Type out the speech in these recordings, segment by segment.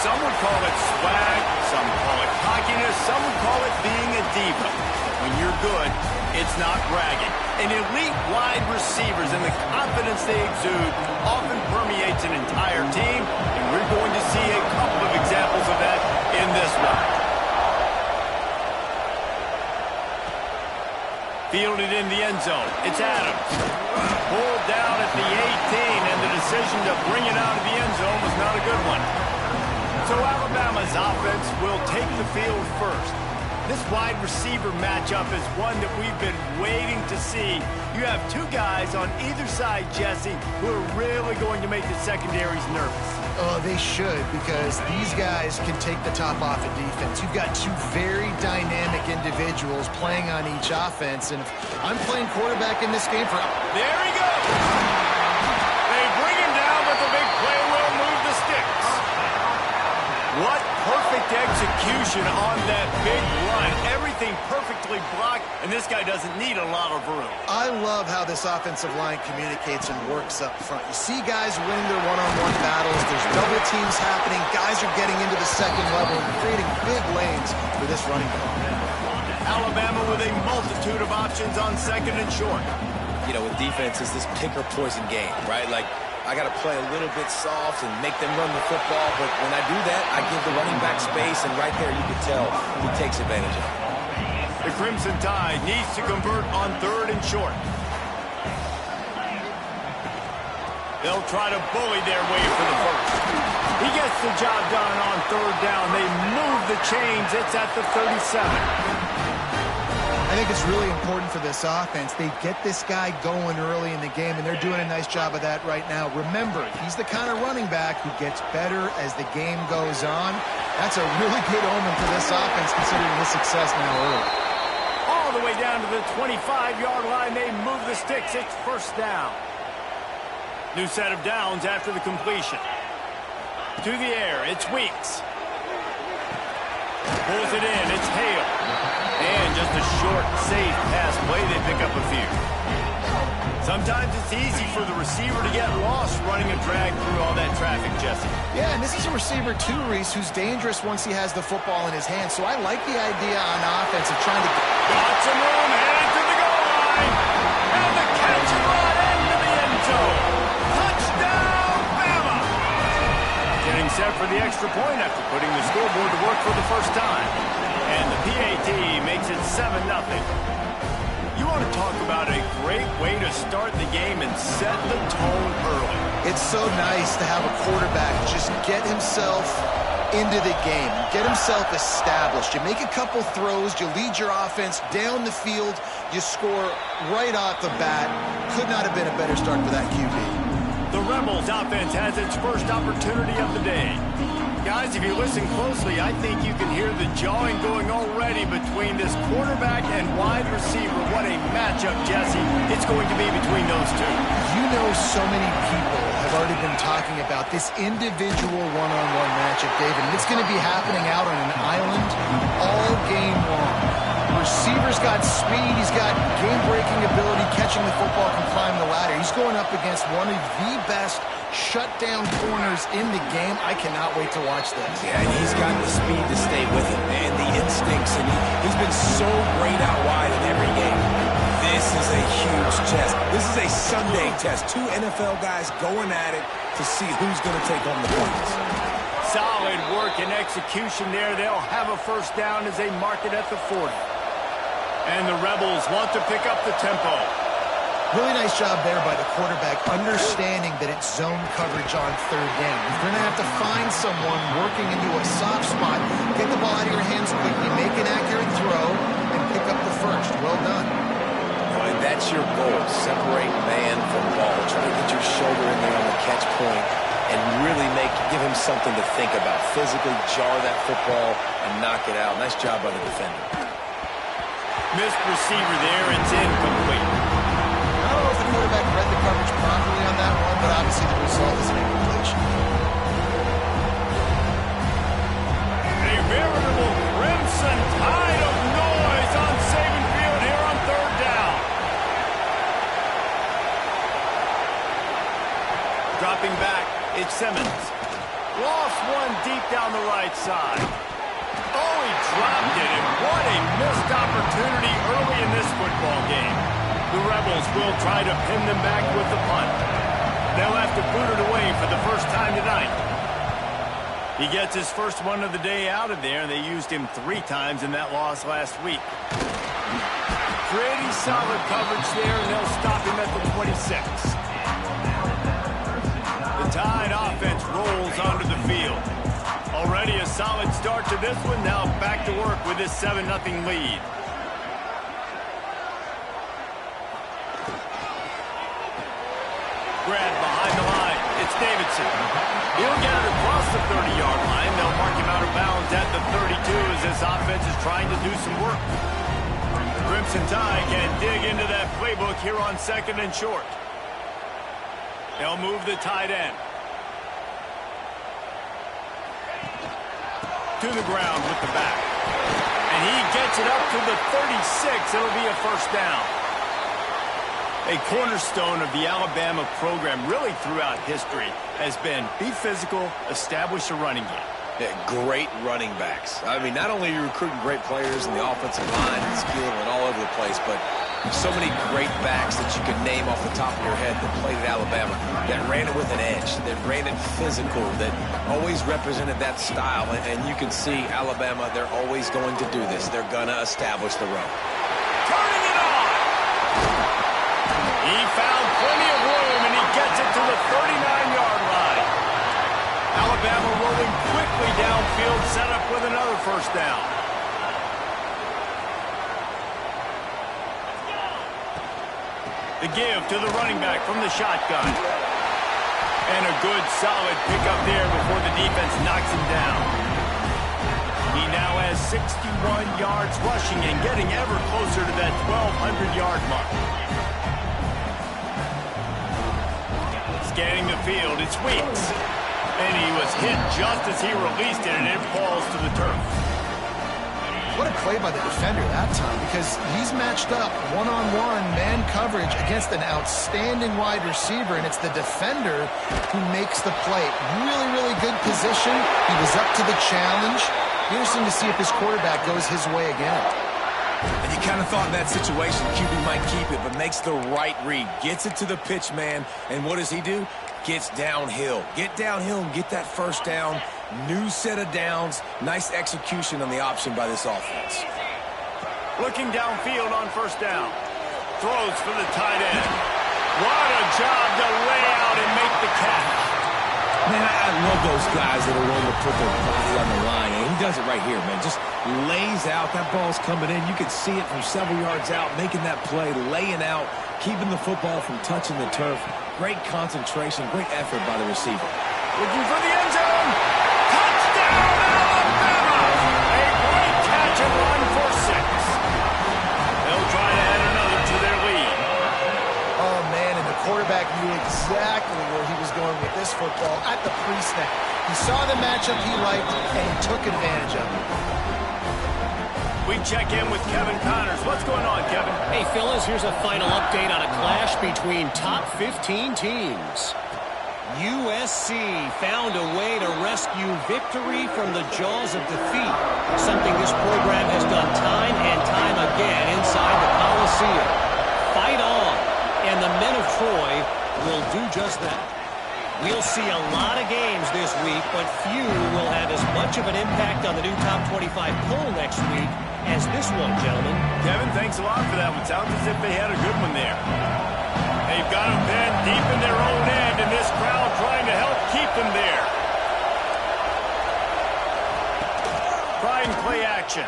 Some would call it swag, some call it cockiness, some would call it being a diva. When you're good, it's not bragging. And elite wide receivers and the confidence they exude often permeates an entire team, and we're going to see a couple of examples of that in this one. Fielded in the end zone. It's Adams. Pulled down at the 18, and the decision to bring it out of the end zone was not a good one. So Alabama's offense will take the field first. This wide receiver matchup is one that we've been waiting to see. You have two guys on either side, Jesse, who are really going to make the secondaries nervous. Oh, they should, because these guys can take the top off of defense. You've got two very dynamic individuals playing on each offense, and if I'm playing quarterback in this game for... There he goes! They bring him down, but the big play will move the sticks. What perfect execution on that big run. Everything perfectly blocked, and this guy doesn't need a lot of room. I love how this offensive line communicates and works up front. You see guys winning their one-on-one battles. There's double teams happening. Guys are getting into the second level and creating big lanes for this running back. Alabama with a multitude of options on second and short. You know, with defense, it's this pick or poison game, right? Like, I got to play a little bit soft and make them run the football, but when I do that, I give the running back space, and right there you can tell he takes advantage of it. The Crimson Tide needs to convert on third and short. They'll try to bully their way for the first. He gets the job done on third down. They move the chains. It's at the 37. I think it's really important for this offense. They get this guy going early in the game, and they're doing a nice job of that right now. Remember, he's the kind of running back who gets better as the game goes on. That's a really good omen for this offense, considering the success now early. All the way down to the 25-yard line. They move the sticks. It's first down. New set of downs after the completion. To the air, it's Weeks. Pulls it in, it's Hale. And just a short, safe pass play, they pick up a few. Sometimes it's easy for the receiver to get lost running a drag through all that traffic, Jesse. Yeah, and this is a receiver too, Reese, who's dangerous once he has the football in his hands. So I like the idea on offense of trying to... Got some room, headed to the goal line. And the catch right into the end zone. Touchdown, Bama! Getting set for the extra point after putting the scoreboard to work for the first time. And the PAT makes it 7-0. You want to talk about a great way to start the game and set the tone early. It's so nice to have a quarterback just get himself into the game, get himself established. You make a couple throws, you lead your offense down the field, you score right off the bat. Could not have been a better start for that QB. The Rebels offense has its first opportunity of the day. Guys, if you listen closely, I think you can hear the jawing going already between this quarterback and wide receiver. What a matchup, Jesse, it's going to be between those two. You know, so many people have already been talking about this individual one-on-one matchup, David. And it's going to be happening out on an island all game long. The receiver's got speed, he's got game-breaking ability, catching the football, can climb the ladder. He's going up against one of the best shutdown corners in the game. I cannot wait to watch this. Yeah, and he's got the speed to stay with him and the instincts, and he's been so great out wide in every game. This is a huge test. This is a Sunday test. Two NFL guys going at it to see who's going to take home the points. Solid work and execution there. They'll have a first down as they mark it at the 40. And the Rebels want to pick up the tempo. Really nice job there by the quarterback, understanding that it's zone coverage on third down. If you're going to have to find someone working into a soft spot, get the ball out of your hands quickly, make an accurate throw, and pick up the first. Well done. And that's your goal. Separate man from ball. Try to get your shoulder in there on the catch point and really give him something to think about. Physically jar that football and knock it out. Nice job by the defender. Missed receiver there. It's incomplete. I don't know if the quarterback read the coverage properly on that one, but obviously the result is an incompletion. A veritable crimson tide of noise on Saban Field here on third down. Dropping back, it's Simmons. Lost one deep down the right side. Oh, he dropped it, and what a missed opportunity early in this football game. The Rebels will try to pin them back with the punt. They'll have to boot it away for the first time tonight. He gets his first one of the day out of there, and they used him 3 times in that loss last week. Pretty solid coverage there, and they'll stop him at the 26. The Tide offense rolls onto the field. Already a solid start to this one. Now back to work with this 7-0 lead. Grab behind the line. It's Davidson. He'll get it across the 30-yard line. They'll mark him out of bounds at the 32 as this offense is trying to do some work. Crimson Tide can dig into that playbook here on 2nd and short. They'll move the tight end. To the ground with the back. And he gets it up to the 36. It'll be a first down. A cornerstone of the Alabama program really throughout history has been be physical, establish a running game. Yeah, great running backs. I mean, not only are you recruiting great players in the offensive line and skill and all over the place, but so many great backs that you can name off the top of your head that played at Alabama, that ran it with an edge, that ran it physical, that always represented that style. And you can see Alabama, they're always going to do this. They're going to establish the run. Turning it on! He found plenty of room, and he gets it to the 39-yard line. Alabama rolling quickly downfield, set up with another first down. The give to the running back from the shotgun. And a good, solid pickup there before the defense knocks him down. He now has 61 yards rushing and getting ever closer to that 1,200-yard mark. Scanning the field, it's Weeks. And he was hit just as he released it, and it falls to the turf. What a play by the defender that time, because he's matched up one-on-one man coverage against an outstanding wide receiver, and it's the defender who makes the play. Really, really good position. He was up to the challenge. Interesting to see if his quarterback goes his way again. And you kind of thought in that situation QB might keep it, but makes the right read. Gets it to the pitch man, and what does he do? Gets downhill. Get downhill and get that first down. New set of downs. Nice execution on the option by this offense. Looking downfield on first down. Throws for the tight end. What a job to lay out and make the catch. Man, I love those guys that are willing to put their body on the line. And he does it right here, man. Just lays out. That ball's coming in. You can see it from several yards out, making that play, laying out, keeping the football from touching the turf. Great concentration, great effort by the receiver. Looking for the end zone. Touchdown, Alabama! A great catch and run for 6. They'll try to add another to their lead. Oh, man, and the quarterback knew exactly where he was going with this football at the pre-snap. He saw the matchup he liked, and he took advantage of it. We check in with Kevin Connors. What's going on, Kevin? Hey, fellas, here's a final update on a clash between top 15 teams. USC found a way to rescue victory from the jaws of defeat, something this program has done time and time again inside the Coliseum. Fight on, and the men of Troy will do just that. We'll see a lot of games this week, but few will have as much of an impact on the new top 25 poll next week as this one, gentlemen. Kevin, thanks a lot for that one. Sounds as if they had a good one there. They've got them pinned deep in their own end, and this crowd trying to help keep them there. Trying play action.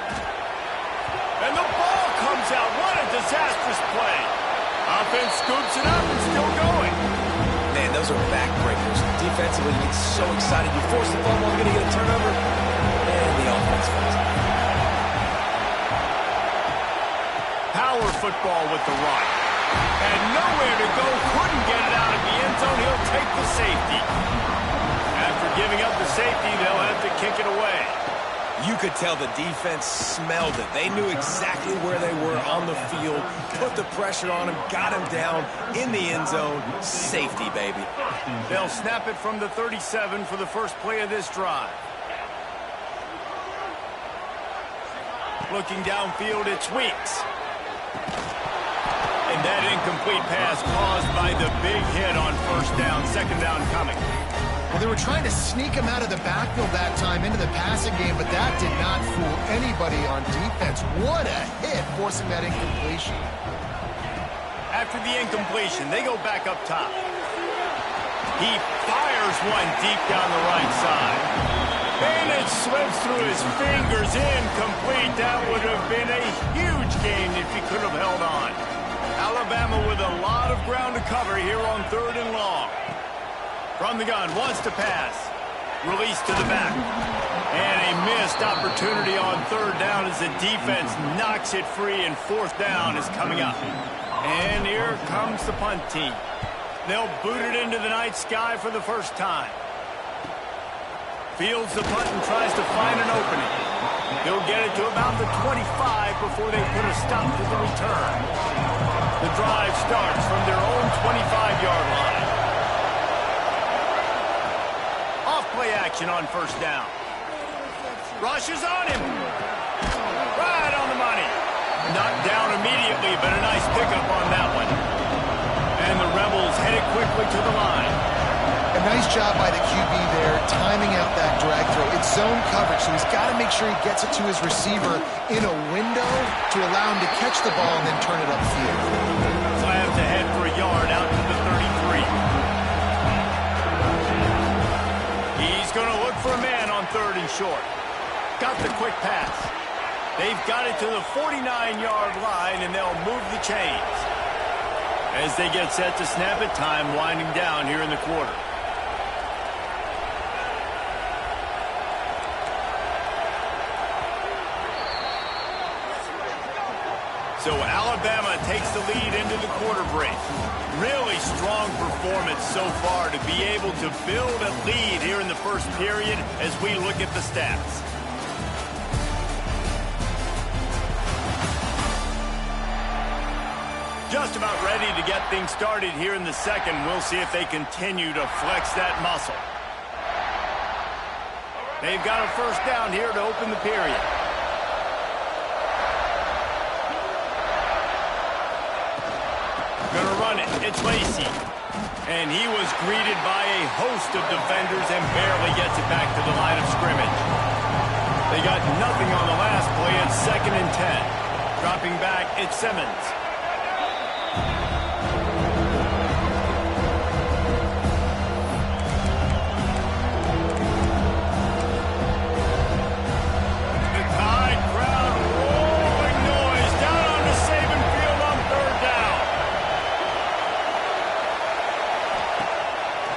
And the ball comes out. What a disastrous play. Offense scoops it up and still going. Man, those are backbreakers. Defensively, you get so excited. You force the fumble, you're going to get a turnover, and the offense falls out. Power football with the run. And nowhere to go, couldn't get it out of the end zone. He'll take the safety. After giving up the safety, they'll have to kick it away. You could tell the defense smelled it. They knew exactly where they were on the field, put the pressure on him, got him down in the end zone. Safety, baby. They'll snap it from the 37 for the first play of this drive. Looking downfield, it's Weeks. And that incomplete pass caused by the big hit on first down, second down coming. Well, they were trying to sneak him out of the backfield that time into the passing game, but that did not fool anybody on defense. What a hit, forcing that incompletion. After the incompletion, they go back up top. He fires one deep down the right side. And it slips through his fingers, incomplete. That would have been a huge gain if he could have held on. Alabama with a lot of ground to cover here on 3rd and long. From the gun, wants to pass. Release to the back. And a missed opportunity on 3rd down as the defense knocks it free, and 4th down is coming up. And here comes the punt team. They'll boot it into the night sky for the first time. Fields the punt and tries to find an opening. He'll get it to about the 25 before they put a stop to the return. The drive starts from their own 25-yard line. Off-play action on first down. Rush is on him. Right on the money. Knocked down immediately, but a nice pickup on that one. And the Rebels headed quickly to the line. A nice job by the QB there, timing out that drag throw. It's zone coverage, so he's got to make sure he gets it to his receiver in a window to allow him to catch the ball and then turn it upfield. Slams ahead for a yard out to the 33. He's going to look for a man on 3rd and short. Got the quick pass. They've got it to the 49-yard line, and they'll move the chains. As they get set to snap it, time winding down here in the quarter. So Alabama takes the lead into the quarter break. Really strong performance so far to be able to build a lead here in the first period as we look at the stats. Just about ready to get things started here in the second. We'll see if they continue to flex that muscle. They've got a first down here to open the period. Gonna run it. It's Lacey. And he was greeted by a host of defenders and barely gets it back to the line of scrimmage. They got nothing on the last play. It's 2nd and 10. Dropping back, it's Simmons.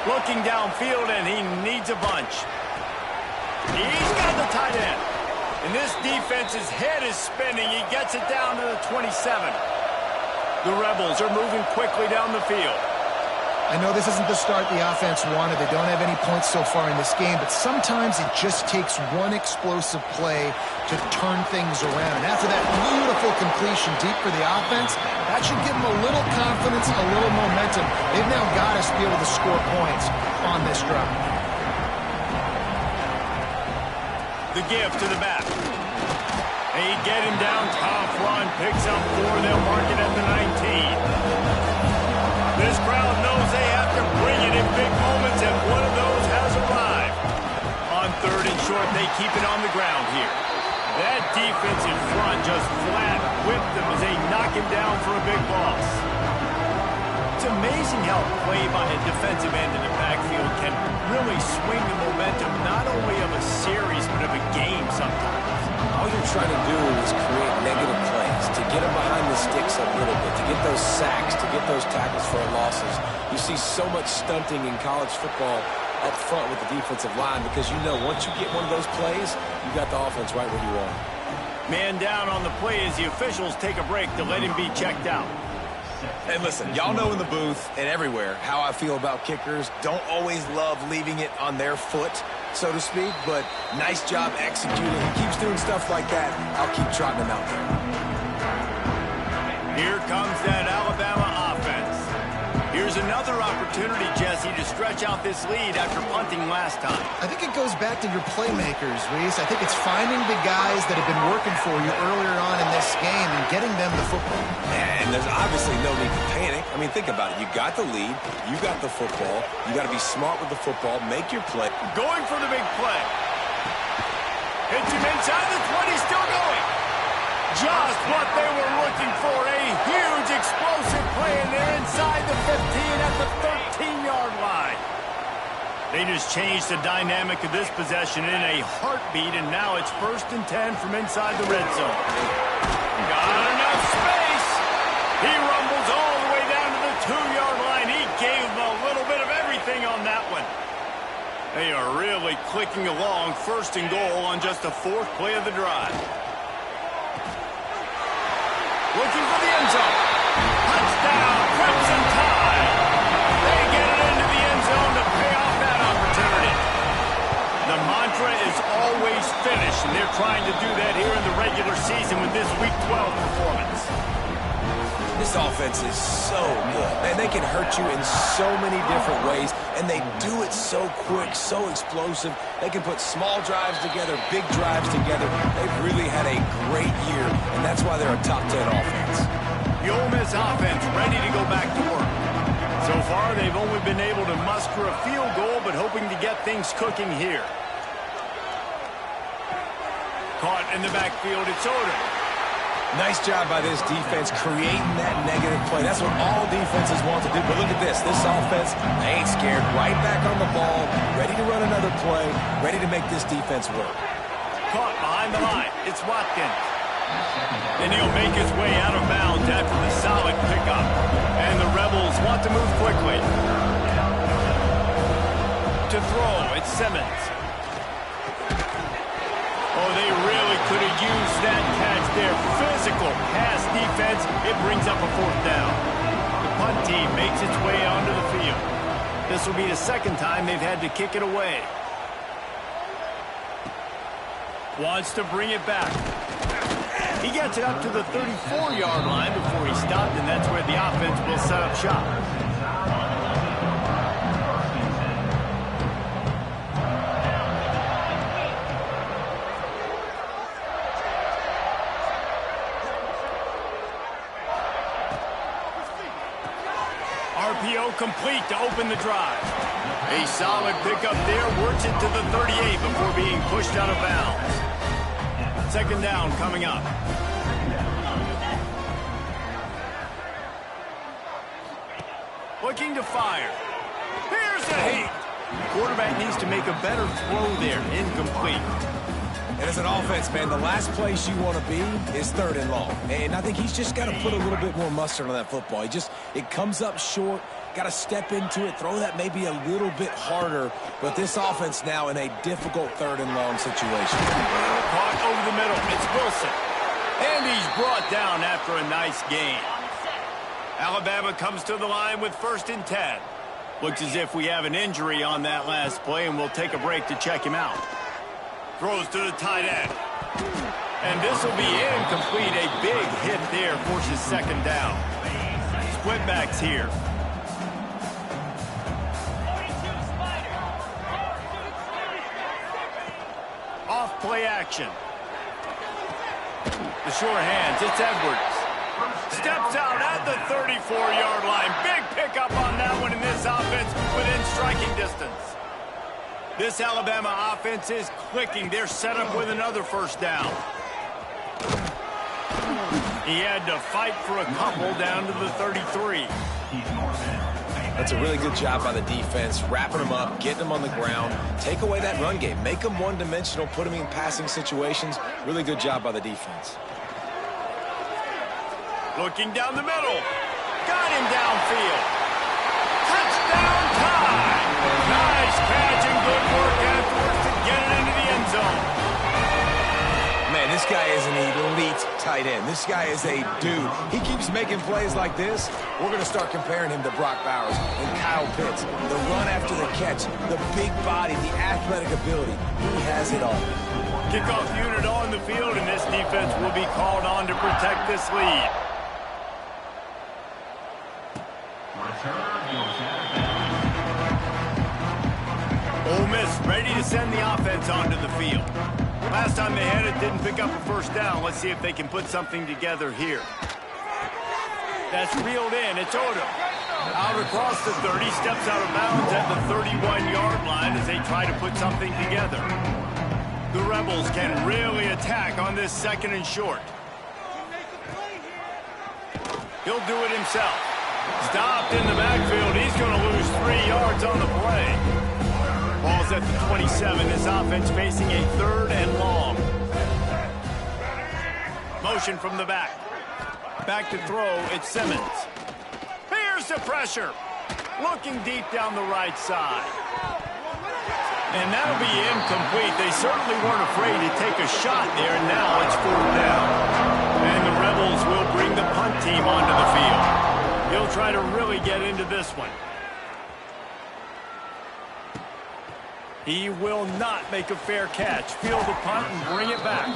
Looking downfield, and he needs a bunch. He's got the tight end. And this defense's head is spinning. He gets it down to the 27. The Rebels are moving quickly down the field. I know this isn't the start the offense wanted. They don't have any points so far in this game, but sometimes it just takes one explosive play to turn things around. And after that beautiful completion deep for the offense, that should give them a little confidence, a little momentum. They've now got us to be able to score points on this drive. The give to the back. They get him down, tough run, picks up 4. They'll mark it at the 19. This crowd knows they have to bring it in big moments, and one of those has arrived. On 3rd and short, they keep it on the ground here. That defense in front just flat whipped them as they knock him down for a big loss. It's amazing how play by a defensive end in the backfield can really swing the momentum not only of a series but of a game sometimes. All you're trying to do is create negative plays, to get them behind the sticks a little bit, to get those sacks, to get those tackles for losses. You see so much stunting in college football up front with the defensive line because you know once you get one of those plays, you got the offense right where you want. Man down on the play as the officials take a break to let him be checked out. Hey, listen, y'all know in the booth and everywhere how I feel about kickers. Don't always love leaving it on their foot. so to speak, but nice job executing. He keeps doing stuff like that. I'll keep trotting him out there. Here comes that Alabama offense. Here's another opportunity, Jesse, to stretch out this lead after punting last time. I think it goes back to your playmakers, Reese. I think it's finding the guys that have been working for you earlier on in this game and getting them the football. And there's obviously no need to panic. I mean, think about it. You got the lead. You got the football. You got to be smart with the football. Make your play. Going for the big play. Hits him inside the 20, still going. Just what they were looking for, a huge explosive play, and they're inside the 15 at the 13-yard line. They just changed the dynamic of this possession in a heartbeat, and now it's 1st and 10 from inside the red zone. Got enough space. He rumbles all the way down to the 2-yard line. He gave them a little bit of everything on that one. They are really clicking along, 1st and goal on just the 4th play of the drive. Looking for the end zone. Touchdown, Crimson Tide. They get it into the end zone to pay off that opportunity. The mantra is always finish, and they're trying to do that here in the regular season with this Week 12 performance. This offense is so good. Man, they can hurt you in so many different ways, and they do it so quick, so explosive. They can put small drives together, big drives together. They've really had a great year, and that's why they're a top 10 offense. The Ole Miss offense ready to go back to work. So far, they've only been able to muster a field goal, but hoping to get things cooking here. Caught in the backfield, it's Odom. Nice job by this defense creating that negative play. That's what all defenses want to do. But look at this. This offense, they ain't scared. Right back on the ball, ready to run another play, ready to make this defense work. Caught behind the line. It's Watkins. And he'll make his way out of bounds after the solid pickup. And the Rebels want to move quickly. To throw, it's Simmons. Oh, they really could have used that catch there. Physical pass defense. It brings up a 4th down. The punt team makes its way onto the field. This will be the 2nd time they've had to kick it away. Wants to bring it back. He gets it up to the 34-yard line before he stopped, and that's where the offense will set up shop. RPO complete to open the drive. A solid pickup there, works it to the 38 before being pushed out of bounds. 2nd down coming up. Looking to fire. Here's a hit. Quarterback needs to make a better throw there. Incomplete. And as an offense, man, the last place you want to be is 3rd and long. And I think he's just got to put a little bit more mustard on that football. It comes up short, got to step into it, throw that maybe a little bit harder. But this offense now in a difficult 3rd and long situation. Caught over the middle. It's Wilson. And he's brought down after a nice gain. Alabama comes to the line with 1st and 10. Looks as if we have an injury on that last play, and we'll take a break to check him out. Throws to the tight end. And this will be incomplete. A big hit there forces 2nd down. Split backs here. Off play action. The short hands, it's Edwards. Steps out at the 34-yard line. Big pickup on that one in this offense within striking distance. This Alabama offense is clicking. They're set up with another 1st down. He had to fight for a couple down to the 33. That's a really good job by the defense, wrapping them up, getting them on the ground, take away that run game, make them one-dimensional, put them in passing situations. Really good job by the defense. Looking down the middle. Got him downfield. Touchdown time. Nice catch and good work afterwards to get it into the end zone. Man, this guy is an elite tight end. This guy is a dude. He keeps making plays like this. We're going to start comparing him to Brock Bowers and Kyle Pitts. The run after the catch, the big body, the athletic ability. He has it all. Kickoff unit on the field, and this defense will be called on to protect this lead. Ole Miss ready to send the offense onto the field. Last time they had it, didn't pick up a first down. Let's see if they can put something together here. That's reeled in. It's Odom. Out across the 30, steps out of bounds at the 31-yard line as they try to put something together. The Rebels can really attack on this 2nd and short. He'll do it himself. Stopped in the backfield. He's going to lose 3 yards on the play. Ball's at the 27. This offense facing a 3rd and long. Motion from the back. Back to throw. It's Simmons. Here's the pressure. Looking deep down the right side. And that'll be incomplete. They certainly weren't afraid to take a shot there, and now it's 4th down. And the Rebels will bring the punt team onto the field. He'll try to really get into this one. He will not make a fair catch. Field the punt and bring it back.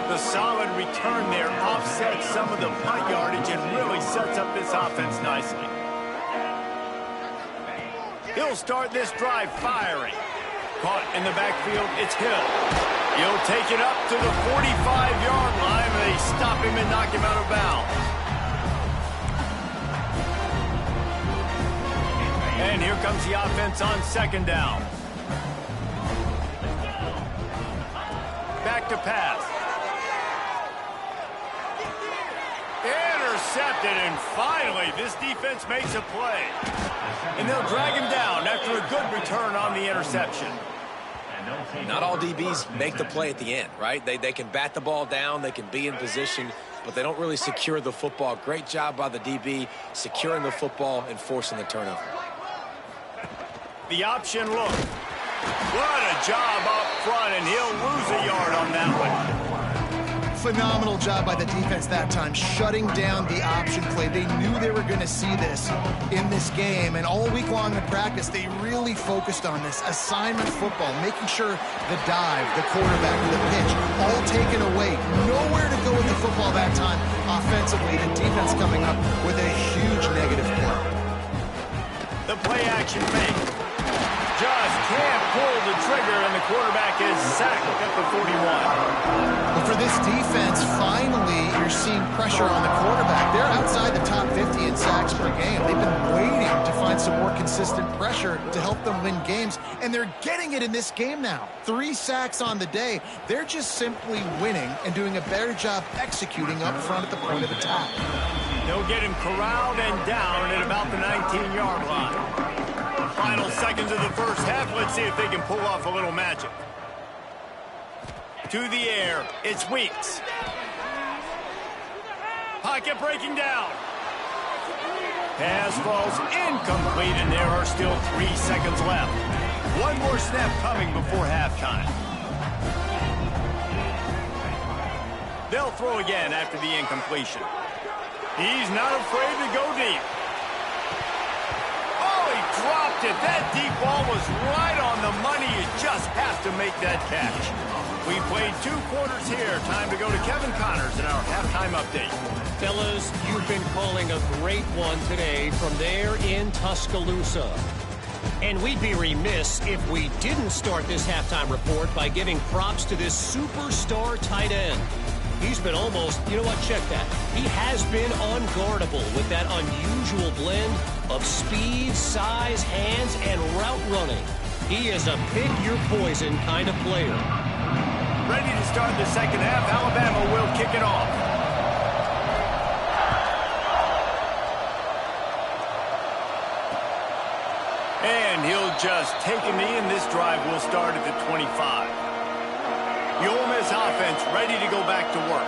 The solid return there offsets some of the punt yardage and really sets up this offense nicely. He'll start this drive firing. Caught in the backfield, it's Hill. He'll take it up to the 45-yard line, and they stop him and knock him out of bounds. And here comes the offense on 2nd down. Back to pass. Intercepted, and finally this defense makes a play. And they'll drag him down after a good return on the interception. Not all DBs make the play at the end, right? They can bat the ball down, they can be in position, but they don't really secure the football. Great job by the DB securing the football and forcing the turnover. The option look. What a job up front, and he'll lose a yard on that one. Phenomenal job by the defense that time, shutting down the option play. They knew they were going to see this in this game, and all week long in practice, they really focused on this assignment football, making sure the dive, the quarterback, the pitch, all taken away. Nowhere to go with the football that time offensively. The defense coming up with a huge negative play. The play action fake. Just can't pull the trigger, and the quarterback is sacked at the 41. But for this defense, finally, you're seeing pressure on the quarterback. They're outside the top 50 in sacks per game. They've been waiting to find some more consistent pressure to help them win games, and they're getting it in this game now. 3 sacks on the day. They're just simply winning and doing a better job executing up front at the point of attack. They'll get him corralled and down at about the 19-yard line. Final seconds of the first half. Let's see if they can pull off a little magic. To the air, it's Weeks. Pocket breaking down. Pass falls incomplete, and there are still 3 seconds left. One more snap coming before halftime. They'll throw again after the incompletion. He's not afraid to go deep. Dropped it. That deep ball was right on the money. You just have to make that catch. We played 2 quarters here. Time to go to Kevin Connors in our halftime update. Fellas, you've been calling a great one today from there in Tuscaloosa. And we'd be remiss if we didn't start this halftime report by giving props to this superstar tight end. He's been almost, you know what, check that. He has been unguardable with that unusual blend of speed, size, hands, and route running. He is a pick-your-poison kind of player. Ready to start the second half. Alabama will kick it off. And he'll just take a knee, and this drive will start at the 25. The Ole Miss offense ready to go back to work.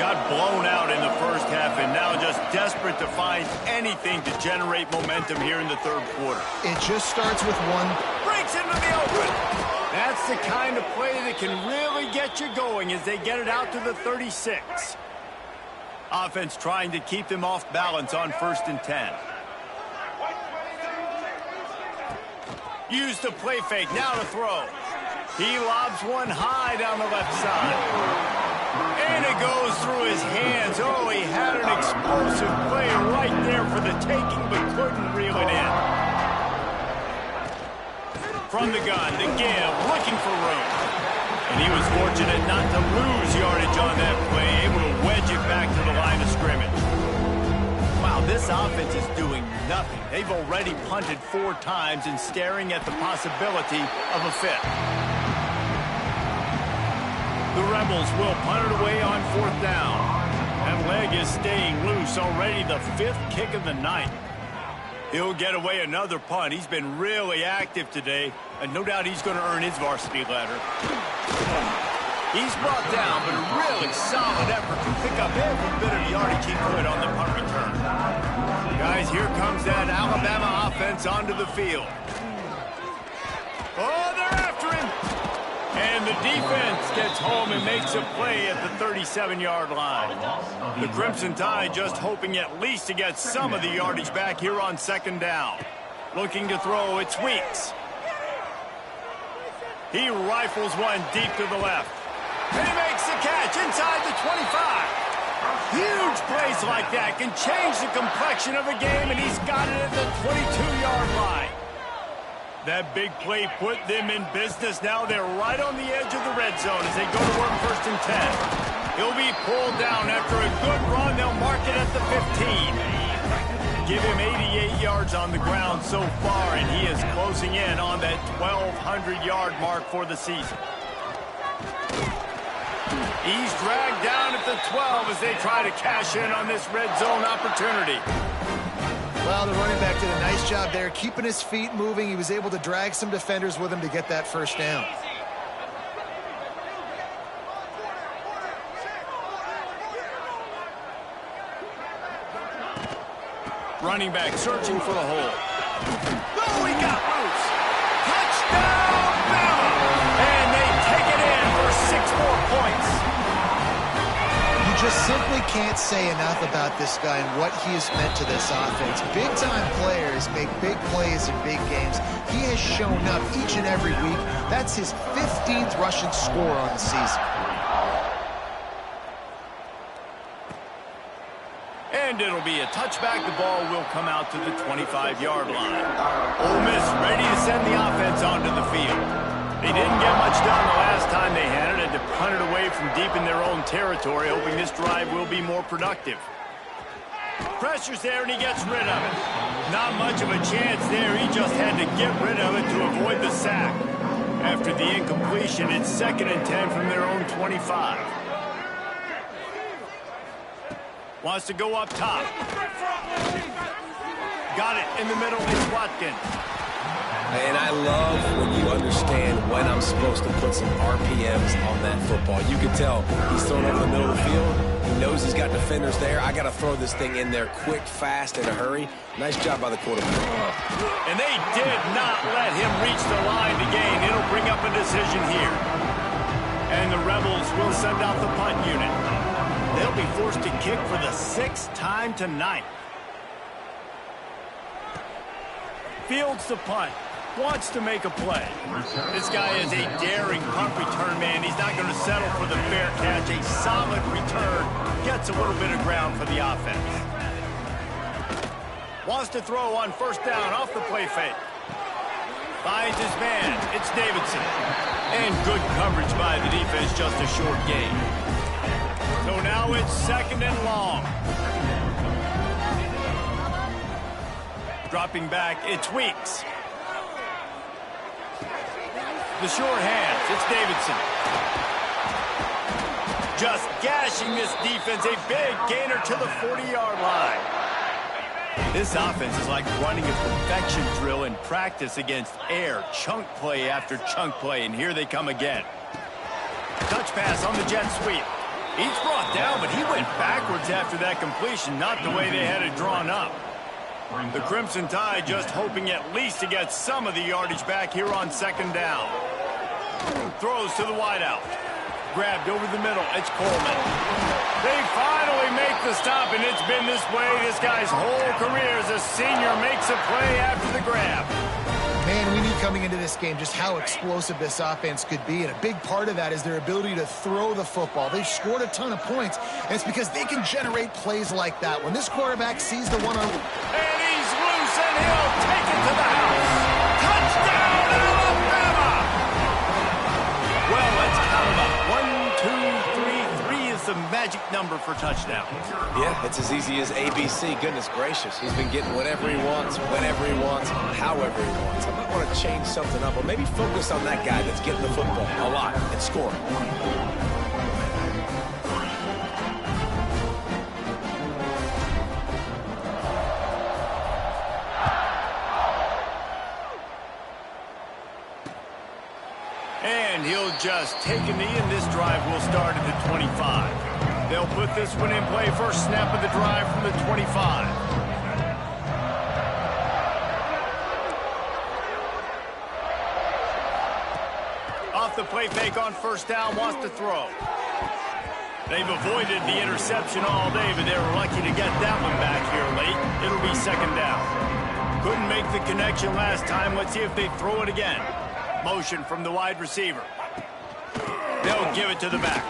Got blown out in the first half, and now just desperate to find anything to generate momentum here in the third quarter. It just starts with one. Breaks into the open. That's the kind of play that can really get you going as they get it out to the 36. Offense trying to keep them off balance on 1st and 10. Use the play fake, now to throw. He lobs one high down the left side. And it goes through his hands. Oh, he had an explosive play right there for the taking, but couldn't reel it in. From the gun, the give, looking for room. And he was fortunate not to lose yardage on that play, able to wedge it back to the line of scrimmage. Wow, this offense is doing nothing. They've already punted 4 times and staring at the possibility of a 5th. The Rebels will punt it away on 4th down. That leg is staying loose, already the 5th kick of the night. He'll get away another punt. He's been really active today, and no doubt he's going to earn his varsity letter. He's brought down, but a really solid effort to pick up every bit of yardage he could on the punt return. Guys, here comes that Alabama offense onto the field. Oh, they're after him! And the defense gets home and makes a play at the 37-yard line. The Crimson Tide just hoping at least to get some of the yardage back here on 2nd down. Looking to throw, it's Weeks. He rifles one deep to the left. And he makes the catch inside the 25. Huge plays like that can change the complexion of a game, and he's got it at the 22-yard line. That big play put them in business. Now they're right on the edge of the red zone as they go to work 1st and 10. He'll be pulled down after a good run. They'll mark it at the 15. Give him 88 yards on the ground so far, and he is closing in on that 1,200-yard mark for the season. He's dragged down at the 12 as they try to cash in on this red zone opportunity. Well, the running back did a nice job there, keeping his feet moving. He was able to drag some defenders with him to get that 1st down. Running back searching for the hole. Oh, he got loose. Touchdown, Bama! And they take it in for 6 more points. You just simply can't say enough about this guy and what he has meant to this offense. Big-time players make big plays in big games. He has shown up each and every week. That's his 15th rushing score on the season. And it'll be a touchback. The ball will come out to the 25-yard line. Ole Miss ready to send the offense onto the field. They didn't get much done the last time they had it, and to punt it away from deep in their own territory, hoping this drive will be more productive. Pressure's there, and he gets rid of it. Not much of a chance there. He just had to get rid of it to avoid the sack. After the incompletion, it's 2nd and 10 from their own 25. Wants to go up top. Got it in the middle. It's Watkins. And I love when you understand when I'm supposed to put some RPMs on that football. You can tell he's throwing over the middle of the field. He knows he's got defenders there. I got to throw this thing in there quick, fast, in a hurry. Nice job by the quarterback. And they did not let him reach the line to gain. It'll bring up a decision here. And the Rebels will send out the punt unit. They'll be forced to kick for the 6th time tonight. Fields the punt. Wants to make a play. This guy is a daring punt return man. He's not going to settle for the fair catch. A solid return. Gets a little bit of ground for the offense. Wants to throw on 1st down off the play fake. Finds his man. It's Davidson. And good coverage by the defense. Just a short gain. So now it's 2nd and long. Dropping back, it's Weeks. The short hands, it's Davidson. Just gashing this defense, a big gainer to the 40-yard line. This offense is like running a perfection drill in practice against air. Chunk play after chunk play, and here they come again. Touch pass on the jet sweep. He's brought down, but he went backwards after that completion, not the way they had it drawn up. The Crimson Tide just hoping at least to get some of the yardage back here on 2nd down. Throws to the wideout. grabbed over the middle. It's Coleman. They finally make the stop, and it's been this way this guy's whole career as a senior makes a play after the grab. Man, we knew coming into this game just how explosive this offense could be, and a big part of that is their ability to throw the football. They've scored a ton of points, and it's because they can generate plays like that. When this quarterback sees the one-on-one... And he's loose, and he'll take it to the house. Touchdown, Alabama! Well, let's count them up. 1, 2, 3. 3 is the magic number for touchdown. Yeah, it's as easy as ABC. Goodness gracious. He's been getting whatever he wants, whenever he wants, however he wants. I might want to change something up, or maybe focus on that guy that's getting the football a lot and scoring. And he'll just take a knee, and this drive will start at the 25. They'll put this one in play. First snap of the drive from the 25. Off the play fake on first down, wants to throw. They've avoided the interception all day, but they were lucky to get that one back here late. It'll be second down. Couldn't make the connection last time. Let's see if they throw it again. Motion from the wide receiver. They'll give it to the back.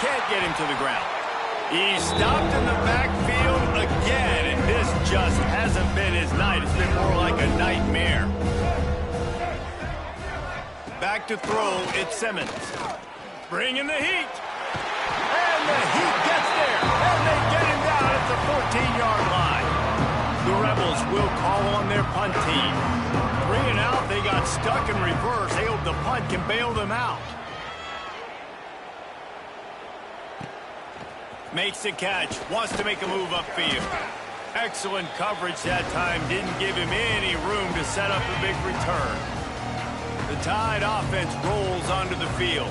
Can't get him to the ground. He's stopped in the backfield again, and this just hasn't been his night. It's been more like a nightmare. Back to throw, it's Simmons. Bringing the heat. And the heat gets there, and they get him down at the 14-yard line. The Rebels will call on their punt team. 3 and out, they got stuck in reverse. They hope the punt can bail them out. Makes the catch, wants to make a move upfield. Excellent coverage that time, didn't give him any room to set up a big return. The Tide offense rolls onto the field.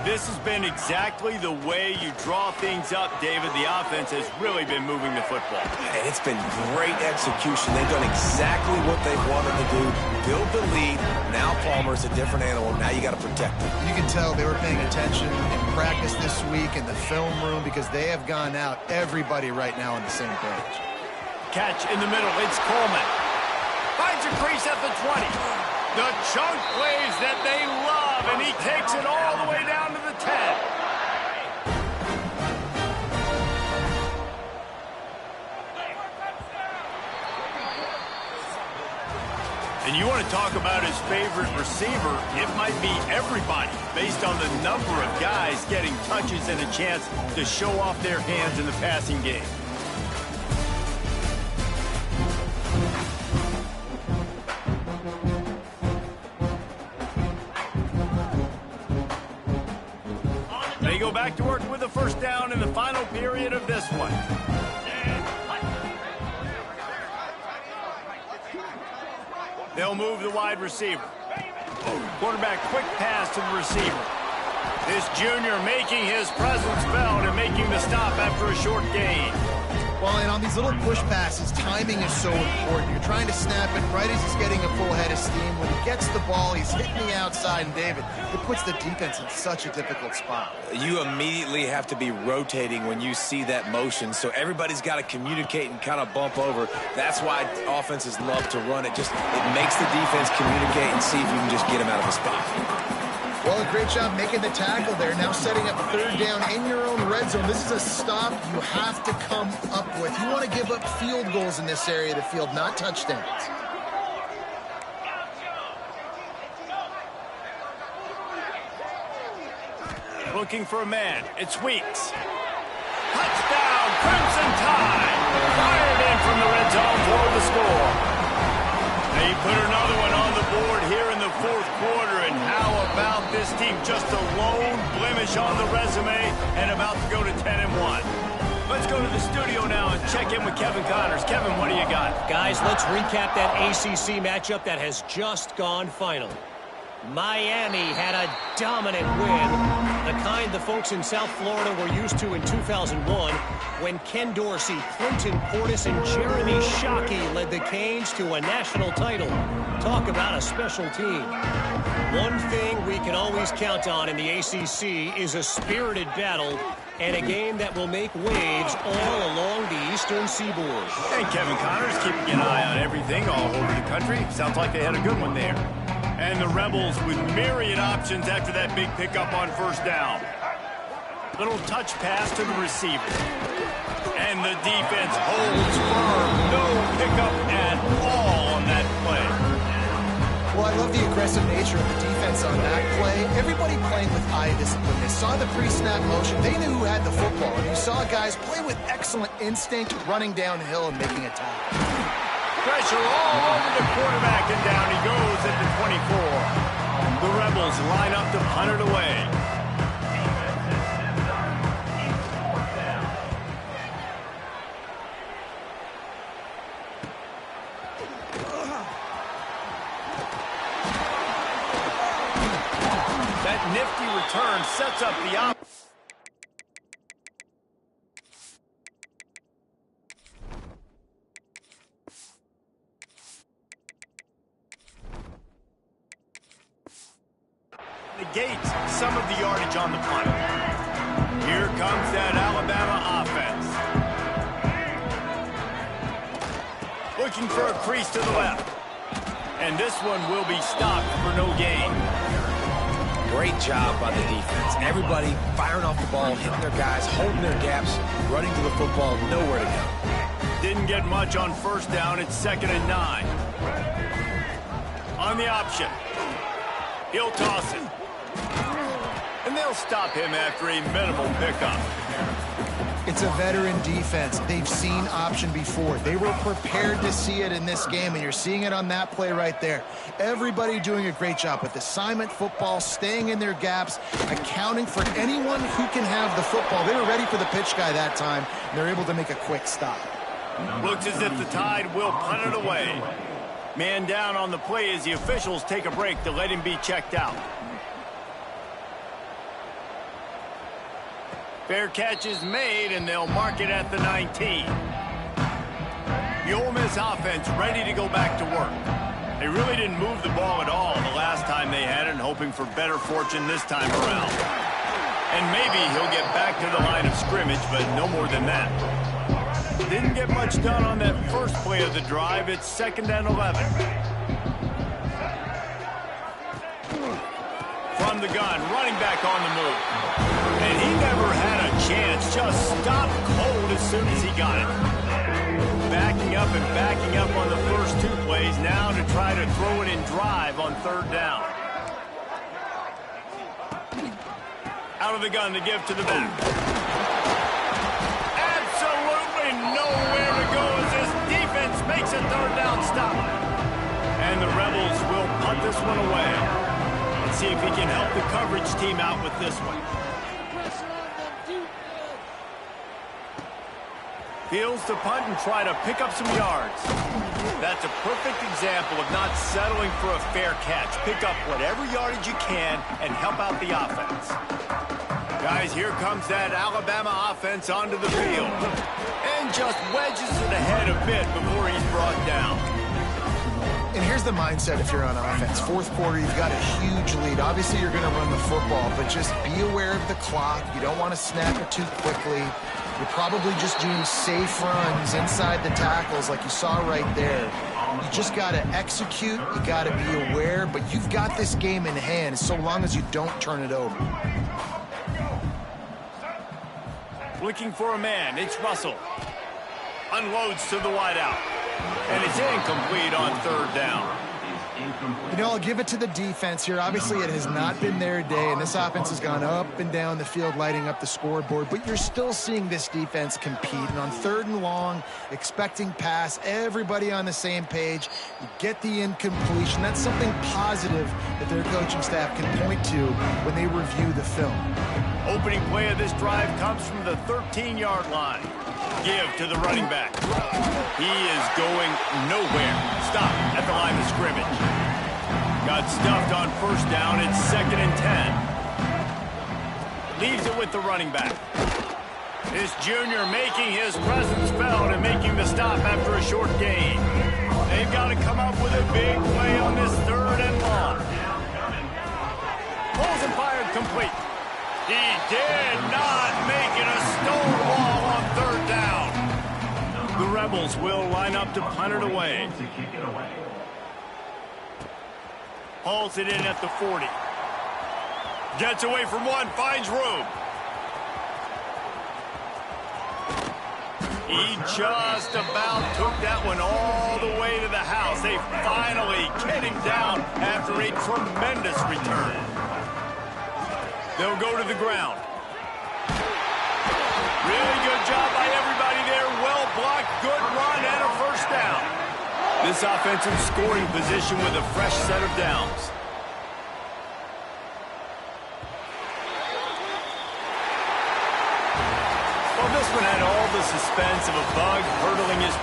This has been exactly the way you draw things up, David. The offense has really been moving the football. And it's been great execution. They've done exactly what they've wanted to do. Build the lead. Now Palmer's a different animal. Now you got to protect him. You can tell they were paying attention in practice this week in the film room because they have gone out, everybody right now on the same page. Catch in the middle. It's Coleman. Finds a crease at the 20. The chunk plays that they love, and he takes it all the way down to the 10. And you want to talk about his favorite receiver, it might be everybody, based on the number of guys getting touches and a chance to show off their hands in the passing game. They go back to work with a first down in the final period of this one. They'll move the wide receiver. Quarterback quick pass to the receiver. This junior making his presence felt and making the stop after a short gain. Well, and on these little push passes, timing is so important. You're trying to snap it right as he's getting a full head of steam. When he gets the ball, he's hitting the outside, and David, it puts the defense in such a difficult spot. You immediately have to be rotating when you see that motion, so everybody's got to communicate and kind of bump over. That's why offenses love to run it. It makes the defense communicate and see if you can just get him out of the spot. Well, a great job making the tackle there. Now setting up third down in your own red zone. This is a stop you have to come up with. You want to give up field goals in this area of the field, not touchdowns. Looking for a man. It's Weeks. Touchdown, Crimson Tide. Fired in from the red zone for the score. They put another one on the board here in the fourth quarter, and how about this team? Just a lone blemish on the resume and about to go to 10-1. Let's go to the studio now and check in with Kevin Connors. Kevin, what do you got? Guys, let's recap that ACC matchup that has just gone final. Miami had a dominant win, the kind the folks in South Florida were used to in 2001 when Ken Dorsey, Clinton Portis, and Jeremy Shockey led the Canes to a national title. Talk about a special team. One thing we can always count on in the ACC is a spirited battle and a game that will make waves all along the Eastern Seaboard. And Kevin Connors keeping an eye on everything all over the country. Sounds like they had a good one there. And the Rebels with myriad options after that big pickup on first down. Little touch pass to the receiver. And the defense holds firm. No pickup at all on that play. Well, I love the aggressive nature of the defense on that play. Everybody playing with eye discipline. They saw the pre-snap motion. They knew who had the football. And you saw guys play with excellent instinct, running downhill and making a tackle. Pressure all over the quarterback, and down he goes at the 24. The Rebels line up to punt it away. Nifty return sets up the op. Negates some of the yardage on the punt. Here comes that Alabama offense. Looking for a crease to the left. And this one will be stopped for no gain. Great job by the defense. Everybody firing off the ball, hitting their guys, holding their gaps, running to the football, nowhere to go. Didn't get much on first down. It's 2nd and 9. On the option. He'll toss it. And they'll stop him after a minimal pickup. It's a veteran defense. They've seen option before. They were prepared to see it in this game, and you're seeing it on that play right there. Everybody doing a great job with assignment football, staying in their gaps, accounting for anyone who can have the football. They were ready for the pitch guy that time, and they're able to make a quick stop. Looks as if the Tide will punt it away. Man down on the play as the officials take a break to let him be checked out. Fair catch is made, and they'll mark it at the 19. The Ole Miss offense ready to go back to work. They really didn't move the ball at all the last time they had it, and hoping for better fortune this time around. And maybe he'll get back to the line of scrimmage, but no more than that. Didn't get much done on that first play of the drive. It's 2nd and 11. From the gun, running back on the move. And he never had a chance, just stopped cold as soon as he got it. Backing up and backing up on the first 2 plays, now to try to throw it in drive on 3rd down. Out of the gun to give to the back. Absolutely nowhere to go as this defense makes a 3rd down stop. And the Rebels will punt this one away. Let's see if he can help the coverage team out with this one. Fields to punt and try to pick up some yards. That's a perfect example of not settling for a fair catch. Pick up whatever yardage you can and help out the offense. Guys, here comes that Alabama offense onto the field. And just wedges it ahead a bit before he's brought down. And here's the mindset if you're on offense. 4th quarter, you've got a huge lead. Obviously, you're going to run the football, but just be aware of the clock. You don't want to snap it too quickly. You're probably just doing safe runs inside the tackles like you saw right there. You just got to execute. You got to be aware, but you've got this game in hand so long as you don't turn it over. Looking for a man. It's Russell. Unloads to the wideout. And it's incomplete on 3rd down. You know, I'll give it to the defense here. Obviously, it has not been their day, and this offense has gone up and down the field, lighting up the scoreboard, but you're still seeing this defense compete. And on 3rd and long, expecting pass, everybody on the same page, you get the incompletion. That's something positive that their coaching staff can point to when they review the film. Opening play of this drive comes from the 13-yard line. Give to the running back. He is going nowhere. Stop at the line of scrimmage. Got stuffed on first down. It's 2nd and 10. Leaves it with the running back. This junior making his presence felt and making the stop after a short gain. They've got to come up with a big play on this 3rd and long. complete. He did not make it a stonewall on third down. The Rebels will line up to punt it away. Hauls it in at the 40. Gets away from one, finds room. He just about took that one all the way to the house. They finally get him down after a tremendous return. They'll go to the ground. Really good job by everybody there. Well blocked, good run, and a first down. This offensive scoring position with a fresh set of downs. Well, this one had all the suspense of a bug hurtling his way